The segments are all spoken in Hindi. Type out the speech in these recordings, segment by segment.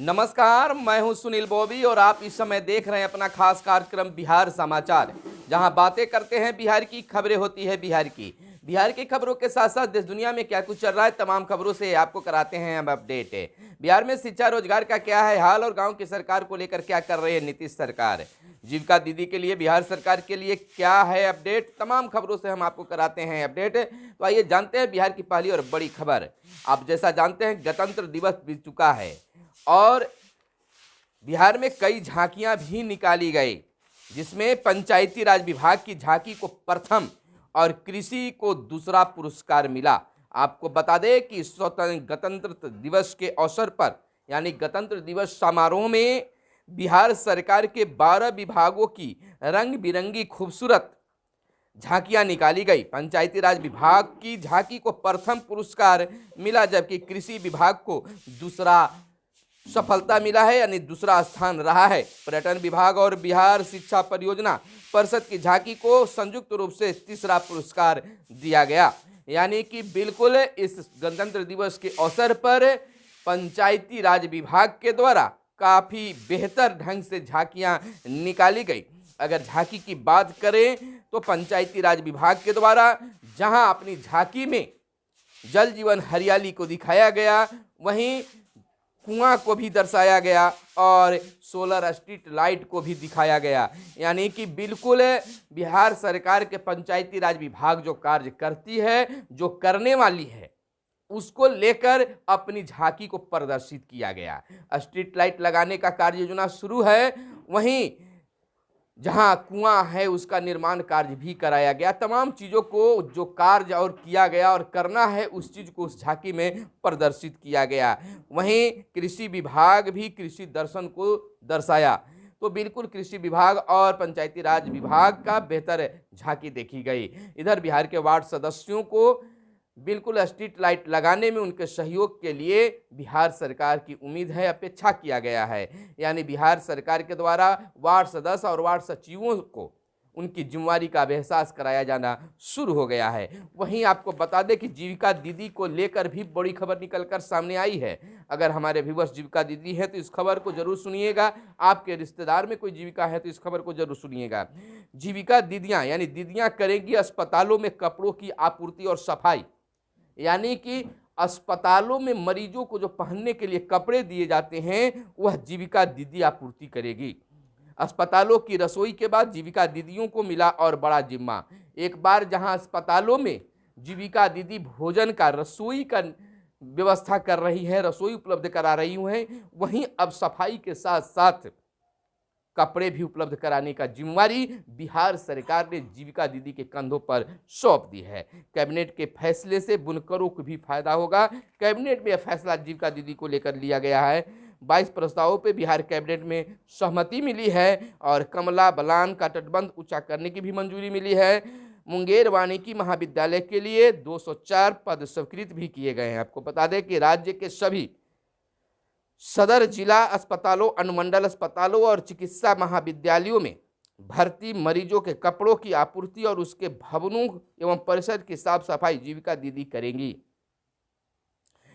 नमस्कार, मैं हूं सुनील बॉबी और आप इस समय देख रहे हैं अपना खास कार्यक्रम बिहार समाचार, जहां बातें करते हैं बिहार की, खबरें होती है बिहार की खबरों के साथ साथ देश दुनिया में क्या कुछ चल रहा है तमाम खबरों से आपको कराते हैं हम अपडेट। बिहार में शिक्षा रोजगार का क्या है हाल और गांव की सरकार को लेकर क्या कर रही है नीतीश सरकार, जीविका दीदी के लिए बिहार सरकार के लिए क्या है अपडेट, तमाम खबरों से हम आपको कराते हैं अपडेट। तो आइए जानते हैं बिहार की पहली और बड़ी खबर। आप जैसा जानते हैं गणतंत्र दिवस बीत चुका है और बिहार में कई झांकियां भी निकाली गई, जिसमें पंचायती राज विभाग की झांकी को प्रथम और कृषि को दूसरा पुरस्कार मिला। आपको बता दें कि गणतंत्र दिवस के अवसर पर यानी गणतंत्र दिवस समारोह में बिहार सरकार के 12 विभागों की रंग बिरंगी खूबसूरत झांकियां निकाली गई। पंचायती राज विभाग की झांकी को प्रथम पुरस्कार मिला, जबकि कृषि विभाग को दूसरा सफलता मिला है यानी दूसरा स्थान रहा है। पर्यटन विभाग और बिहार शिक्षा परियोजना परिषद की झांकी को संयुक्त रूप से तीसरा पुरस्कार दिया गया। यानी कि बिल्कुल इस गणतंत्र दिवस के अवसर पर पंचायती राज विभाग के द्वारा काफ़ी बेहतर ढंग से झांकियां निकाली गई। अगर झांकी की बात करें तो पंचायती राज विभाग के द्वारा जहां अपनी झांकी में जल जीवन हरियाली को दिखाया गया, वहीं कुआं को भी दर्शाया गया और सोलर स्ट्रीट लाइट को भी दिखाया गया। यानी कि बिल्कुल बिहार सरकार के पंचायती राज विभाग जो कार्य करती है, जो करने वाली है, उसको लेकर अपनी झांकी को प्रदर्शित किया गया। स्ट्रीट लाइट लगाने का कार्य योजना शुरू है, वहीं जहां कुआं है उसका निर्माण कार्य भी कराया गया। तमाम चीज़ों को जो कार्य और किया गया और करना है उस चीज़ को उस झांकी में प्रदर्शित किया गया। वहीं कृषि विभाग भी कृषि दर्शन को दर्शाया। तो बिल्कुल कृषि विभाग और पंचायती राज विभाग का बेहतर झांकी देखी गई। इधर बिहार के वार्ड सदस्यों को बिल्कुल स्ट्रीट लाइट लगाने में उनके सहयोग के लिए बिहार सरकार की उम्मीद है, अपेक्षा किया गया है। यानी बिहार सरकार के द्वारा वार्ड सदस्य और वार्ड सचिवों को उनकी जिम्मेवारी का एहसास कराया जाना शुरू हो गया है। वहीं आपको बता दें कि जीविका दीदी को लेकर भी बड़ी खबर निकलकर सामने आई है। अगर हमारे व्यूअर्स जीविका दीदी है तो इस खबर को जरूर सुनिएगा, आपके रिश्तेदार में कोई जीविका है तो इस खबर को जरूर सुनिएगा। जीविका दीदियाँ यानी दीदियाँ करेंगी अस्पतालों में कपड़ों की आपूर्ति और सफाई। यानी कि अस्पतालों में मरीजों को जो पहनने के लिए कपड़े दिए जाते हैं वह जीविका दीदी आपूर्ति करेगी। अस्पतालों की रसोई के बाद जीविका दीदियों को मिला और बड़ा जिम्मा। एक बार जहां अस्पतालों में जीविका दीदी भोजन का, रसोई का व्यवस्था कर रही है, रसोई उपलब्ध करा रही हैं, वहीं अब सफाई के साथ साथ कपड़े भी उपलब्ध कराने का जिम्मेवारी बिहार सरकार ने जीविका दीदी के कंधों पर सौंप दी है। कैबिनेट के फैसले से बुनकरों को भी फायदा होगा। कैबिनेट में यह फैसला जीविका दीदी को लेकर लिया गया है। 22 प्रस्तावों पे बिहार कैबिनेट में सहमति मिली है और कमला बलान का तटबंध ऊंचा करने की भी मंजूरी मिली है। मुंगेर वानिकी महाविद्यालय के लिए 204 पद स्वीकृत भी किए गए हैं। आपको बता दें कि राज्य के सभी सदर जिला अस्पतालों, अनुमंडल अस्पतालों और चिकित्सा महाविद्यालयों में भर्ती मरीजों के कपड़ों की आपूर्ति और उसके भवनों एवं परिसर की साफ सफाई जीविका दीदी करेंगी।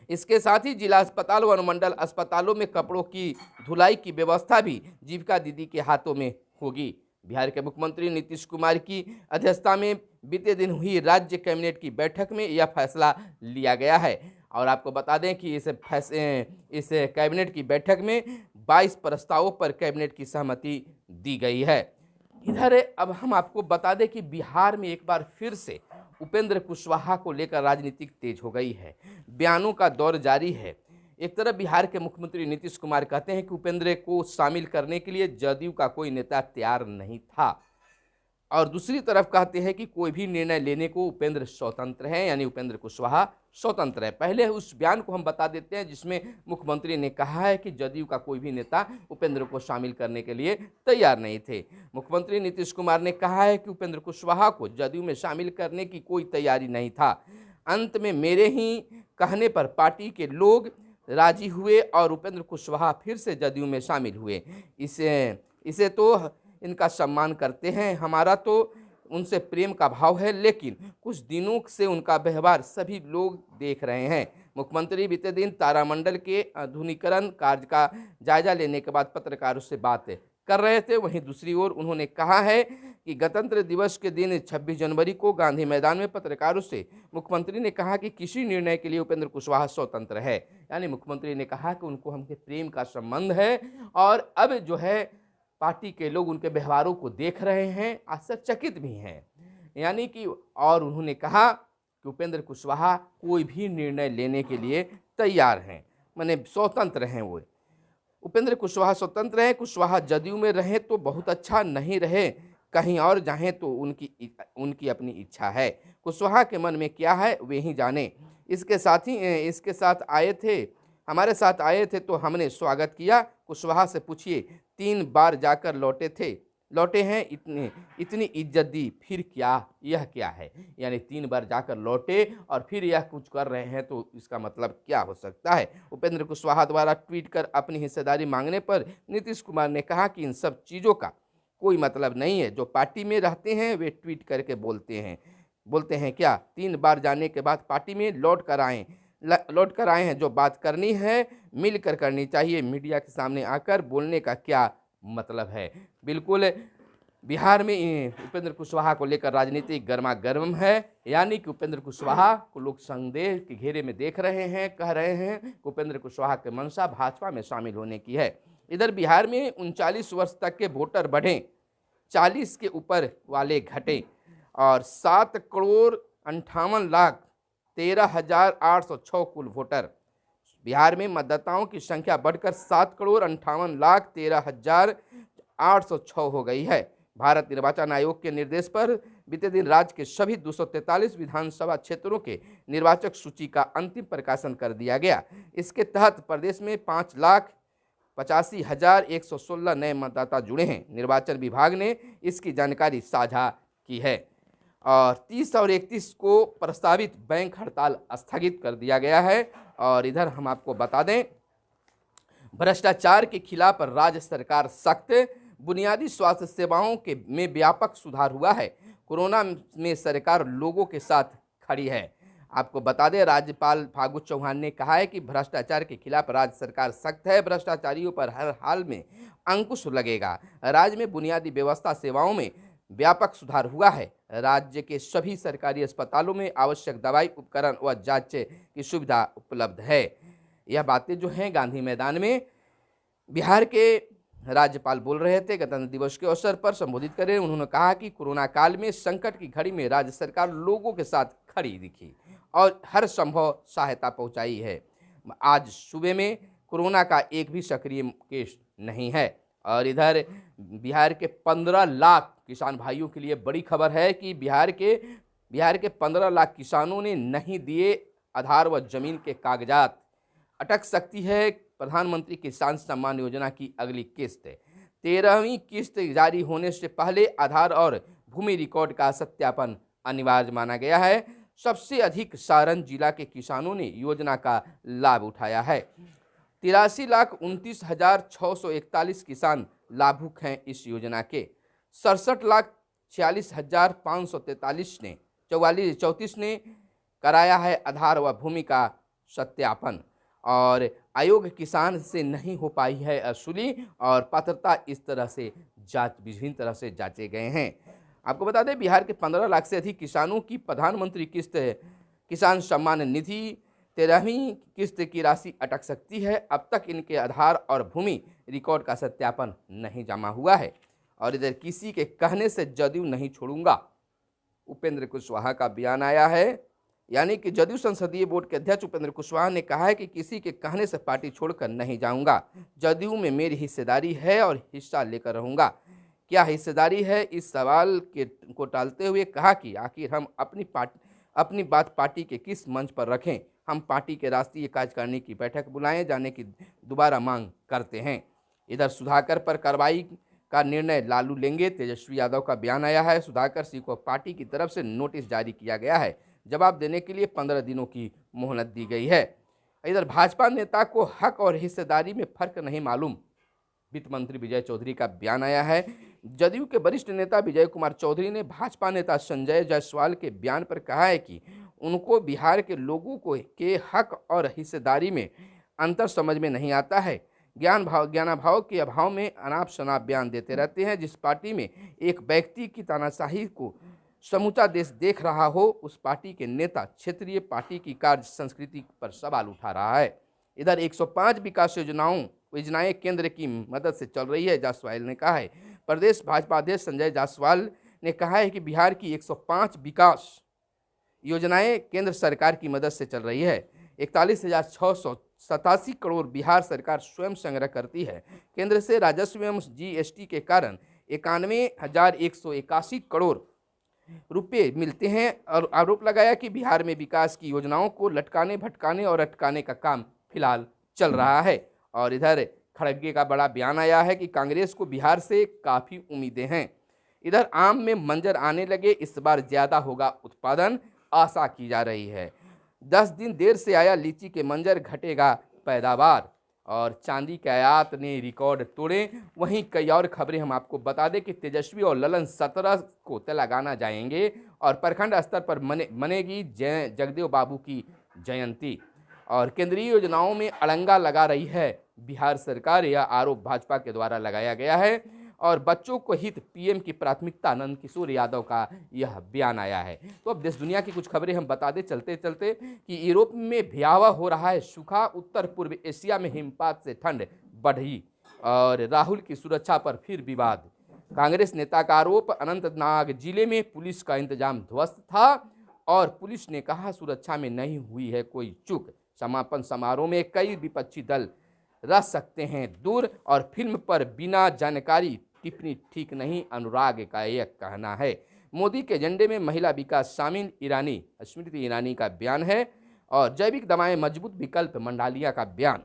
इसके साथ ही जिला अस्पताल व अनुमंडल अस्पतालों में कपड़ों की धुलाई की व्यवस्था भी जीविका दीदी के हाथों में होगी। बिहार के मुख्यमंत्री नीतीश कुमार की अध्यक्षता में बीते दिन हुई राज्य कैबिनेट की बैठक में यह फैसला लिया गया है। और आपको बता दें कि इस कैबिनेट की बैठक में 22 प्रस्तावों पर कैबिनेट की सहमति दी गई है। इधर अब हम आपको बता दें कि बिहार में एक बार फिर से उपेंद्र कुशवाहा को लेकर राजनीतिक तेज हो गई है। बयानों का दौर जारी है। एक तरफ बिहार के मुख्यमंत्री नीतीश कुमार कहते हैं कि उपेंद्र को शामिल करने के लिए जदयू का कोई नेता तैयार नहीं था, और दूसरी तरफ कहते हैं कि कोई भी निर्णय लेने को उपेंद्र स्वतंत्र हैं, यानी उपेंद्र कुशवाहा स्वतंत्र है। पहले उस बयान को हम बता देते हैं जिसमें मुख्यमंत्री ने कहा है कि जदयू का कोई भी नेता उपेंद्र को शामिल करने के लिए तैयार नहीं थे। मुख्यमंत्री नीतीश कुमार ने कहा है कि उपेंद्र कुशवाहा को जदयू में शामिल करने की कोई तैयारी नहीं था। अंत में मेरे ही कहने पर पार्टी के लोग राजी हुए और उपेंद्र कुशवाहा फिर से जदयू में शामिल हुए। इसे तो इनका सम्मान करते हैं, हमारा तो उनसे प्रेम का भाव है, लेकिन कुछ दिनों से उनका व्यवहार सभी लोग देख रहे हैं। मुख्यमंत्री बीते दिन तारामंडल के आधुनिकीकरण कार्य का जायजा लेने के बाद पत्रकारों से बात कर रहे थे। वहीं दूसरी ओर उन्होंने कहा है कि गणतंत्र दिवस के दिन 26 जनवरी को गांधी मैदान में पत्रकारों से मुख्यमंत्री ने कहा कि किसी निर्णय के लिए उपेंद्र कुशवाहा स्वतंत्र है। यानी मुख्यमंत्री ने कहा कि उनको हमसे प्रेम का संबंध है और अब जो है पार्टी के लोग उनके व्यवहारों को देख रहे हैं, आश्चर्यचकित भी हैं। यानी कि और उन्होंने कहा कि उपेंद्र कुशवाहा कोई भी निर्णय लेने के लिए तैयार हैं, माने स्वतंत्र हैं। वो उपेंद्र कुशवाहा स्वतंत्र हैं। कुशवाहा जदयू में रहें तो बहुत अच्छा, नहीं रहे कहीं और जाएं तो उनकी अपनी इच्छा है। कुशवाहा के मन में क्या है वे ही जाने। इसके साथ हमारे साथ आए थे तो हमने स्वागत किया। कुशवाहा से पूछिए 3 बार जाकर लौटे हैं, इतनी इज्जत दी, फिर यह क्या है। यानी 3 बार जाकर लौटे और फिर यह कुछ कर रहे हैं तो इसका मतलब क्या हो सकता है। उपेंद्र कुशवाहा द्वारा ट्वीट कर अपनी हिस्सेदारी मांगने पर नीतीश कुमार ने कहा कि इन सब चीज़ों का कोई मतलब नहीं है। जो पार्टी में रहते हैं वे ट्वीट करके बोलते हैं क्या। 3 बार जाने के बाद पार्टी में लौट कर आए हैं। जो बात करनी है मिलकर करनी चाहिए। मीडिया के सामने आकर बोलने का क्या मतलब है। बिल्कुल बिहार में उपेंद्र कुशवाहा को लेकर राजनीति गर्मा गर्म है। यानी कि उपेंद्र कुशवाहा को लोग संदेह के घेरे में देख रहे हैं, कह रहे हैं कि उपेंद्र कुशवाहा के मंशा भाजपा में शामिल होने की है। इधर बिहार में 39 वर्ष तक के वोटर बढ़े, 40 के ऊपर वाले घटे और 7,58,13,806 कुल वोटर। बिहार में मतदाताओं की संख्या बढ़कर 7,58,13,806 हो गई है। भारत निर्वाचन आयोग के निर्देश पर बीते दिन राज्य के सभी 243 विधानसभा क्षेत्रों के निर्वाचक सूची का अंतिम प्रकाशन कर दिया गया। इसके तहत प्रदेश में 5,85,116 नए मतदाता जुड़े हैं। निर्वाचन विभाग ने इसकी जानकारी साझा की है और 30 और 31 को प्रस्तावित बैंक हड़ताल स्थगित कर दिया गया है। और इधर हम आपको बता दें, भ्रष्टाचार के खिलाफ राज्य सरकार सख्त, बुनियादी स्वास्थ्य सेवाओं में व्यापक सुधार हुआ है। कोरोना में सरकार लोगों के साथ खड़ी है। आपको बता दें, राज्यपाल फागू चौहान ने कहा है कि भ्रष्टाचार के खिलाफ राज्य सरकार सख्त है, भ्रष्टाचारियों पर हर हाल में अंकुश लगेगा। राज्य में बुनियादी व्यवस्था सेवाओं में व्यापक सुधार हुआ है। राज्य के सभी सरकारी अस्पतालों में आवश्यक दवाई, उपकरण व जांच की सुविधा उपलब्ध है। यह बातें जो हैं गांधी मैदान में बिहार के राज्यपाल बोल रहे थे। गणतंत्र दिवस के अवसर पर संबोधित कर रहे उन्होंने कहा कि कोरोना काल में संकट की घड़ी में राज्य सरकार लोगों के साथ खड़ी दिखी और हर संभव सहायता पहुंचाई है। आज सुबह में कोरोना का एक भी सक्रिय केस नहीं है। और इधर बिहार के 15 लाख किसान भाइयों के लिए बड़ी खबर है कि बिहार के 15 लाख किसानों ने नहीं दिए आधार व जमीन के कागजात। अटक सकती है प्रधानमंत्री किसान सम्मान योजना की अगली किस्त। 13वीं किस्त जारी होने से पहले आधार और भूमि रिकॉर्ड का सत्यापन अनिवार्य माना गया है। सबसे अधिक सारण जिला के किसानों ने योजना का लाभ उठाया है। 83,29,641 किसान लाभुक हैं इस योजना के। 67,46,534 ने कराया है आधार व भूमि का सत्यापन। और आयोग किसान से नहीं हो पाई है असूली और पात्रता इस तरह से विभिन्न तरह से जांचे गए हैं। आपको बता दें, बिहार के 15 लाख से अधिक किसानों की प्रधानमंत्री किस्त किसान सम्मान निधि 13वीं किस्त की राशि अटक सकती है। अब तक इनके आधार और भूमि रिकॉर्ड का सत्यापन नहीं जमा हुआ है। और इधर किसी के कहने से जदयू नहीं छोड़ूंगा, उपेंद्र कुशवाहा का बयान आया है। यानी कि जदयू संसदीय बोर्ड के अध्यक्ष उपेंद्र कुशवाहा ने कहा है कि किसी के कहने से पार्टी छोड़कर नहीं जाऊंगा। जदयू में मेरी हिस्सेदारी है और हिस्सा लेकर रहूंगा। क्या हिस्सेदारी है, इस सवाल को टालते हुए कहा कि आखिर हम अपनी बात पार्टी के किस मंच पर रखें। हम पार्टी के राष्ट्रीय कार्यकारिणी की बैठक बुलाए जाने की दोबारा मांग करते हैं। इधर सुधाकर पर कार्रवाई का निर्णय लालू लेंगे, तेजस्वी यादव का बयान आया है। सुधाकर सिंह को पार्टी की तरफ से नोटिस जारी किया गया है। जवाब देने के लिए 15 दिनों की मोहलत दी गई है। इधर भाजपा नेता को हक और हिस्सेदारी में फर्क नहीं मालूम, वित्त मंत्री विजय चौधरी का बयान आया है। जदयू के वरिष्ठ नेता विजय कुमार चौधरी ने भाजपा नेता संजय जायसवाल के बयान पर कहा है कि उनको बिहार के लोगों को के हक और हिस्सेदारी में अंतर समझ में नहीं आता है। ज्ञानाभाव के अभाव में अनाप शनाप बयान देते रहते हैं। जिस पार्टी में एक व्यक्ति की तानाशाही को समूचा देश देख रहा हो, उस पार्टी के नेता क्षेत्रीय पार्टी की कार्य संस्कृति पर सवाल उठा रहा है। इधर 105 विकास योजनाएं केंद्र की मदद से चल रही है, जायसवाल ने कहा है। प्रदेश भाजपा अध्यक्ष संजय जायसवाल ने कहा है कि बिहार की 105 विकास योजनाएं केंद्र सरकार की मदद से चल रही है। 41,687 करोड़ बिहार सरकार स्वयं संग्रह करती है। केंद्र से राजस्व एवं जीएसटी के कारण 91,181 करोड़ रुपए मिलते हैं और आरोप लगाया कि बिहार में विकास की योजनाओं को लटकाने, भटकाने और अटकाने का काम फिलहाल चल रहा है। और इधर खड़गे का बड़ा बयान आया है कि कांग्रेस को बिहार से काफ़ी उम्मीदें हैं। इधर आम में मंजर आने लगे, इस बार ज़्यादा होगा उत्पादन, आशा की जा रही है। 10 दिन देर से आया लीची के मंजर, घटेगा पैदावार। और चांदी के आयात ने रिकॉर्ड तोड़े। वहीं कई और खबरें हम आपको बता दें कि तेजस्वी और ललन 17 को तेलंगाना जाएंगे और प्रखंड स्तर पर मनेगी जगदेव बाबू की जयंती। और केंद्रीय योजनाओं में अड़ंगा लगा रही है बिहार सरकार, यह आरोप भाजपा के द्वारा लगाया गया है। और बच्चों को हित पीएम की प्राथमिकता, नंद किशोर यादव का यह बयान आया है। तो अब देश दुनिया की कुछ खबरें हम बता दें चलते चलते कि यूरोप में भयावह हो रहा है सूखा, उत्तर पूर्व एशिया में हिमपात से ठंड बढ़ी और राहुल की सुरक्षा पर फिर विवाद। कांग्रेस नेता का आरोप, अनंतनाग जिले में पुलिस का इंतजाम ध्वस्त था और पुलिस ने कहा सुरक्षा में नहीं हुई है कोई चूक। समापन समारोह में कई विपक्षी दल रह सकते हैं दूर और फिल्म पर बिना जानकारी टिप्पणी ठीक नहीं, अनुराग का यह कहना है। मोदी के एजेंडे में महिला विकास शामिल, स्मृति ईरानी का बयान है। और जैविक दवाएं मजबूत विकल्प, मंडालिया का बयान।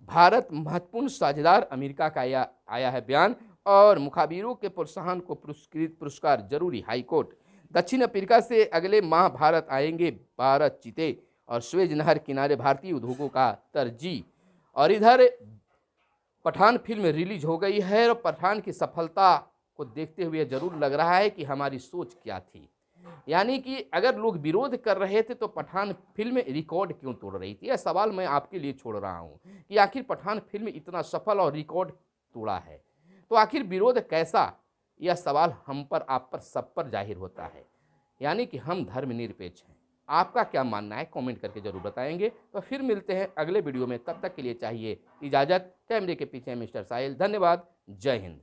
भारत महत्वपूर्ण साझेदार, अमेरिका का आया है बयान। और मुखाबिरों के प्रोत्साहन को पुरस्कार जरूरी, हाईकोर्ट। दक्षिण अफ्रीका से अगले माह भारत आएंगे 12 चीते और स्वेज नहर किनारे भारतीय उद्योगों का तरजीह। और इधर पठान फिल्म रिलीज हो गई है और पठान की सफलता को देखते हुए जरूर लग रहा है कि हमारी सोच क्या थी। यानी कि अगर लोग विरोध कर रहे थे तो पठान फिल्म रिकॉर्ड क्यों तोड़ रही थी? यह सवाल मैं आपके लिए छोड़ रहा हूं कि आखिर पठान फिल्म इतना सफल और रिकॉर्ड तोड़ा है तो आखिर विरोध कैसा? यह सवाल हम पर, आप पर, सब पर जाहिर होता है। यानी कि हम धर्मनिरपेक्ष हैं। आपका क्या मानना है कमेंट करके जरूर बताएंगे। तो फिर मिलते हैं अगले वीडियो में, तब तक के लिए चाहिए इजाज़त। कैमरे के पीछे मिस्टर साहिल, धन्यवाद, जय हिंद।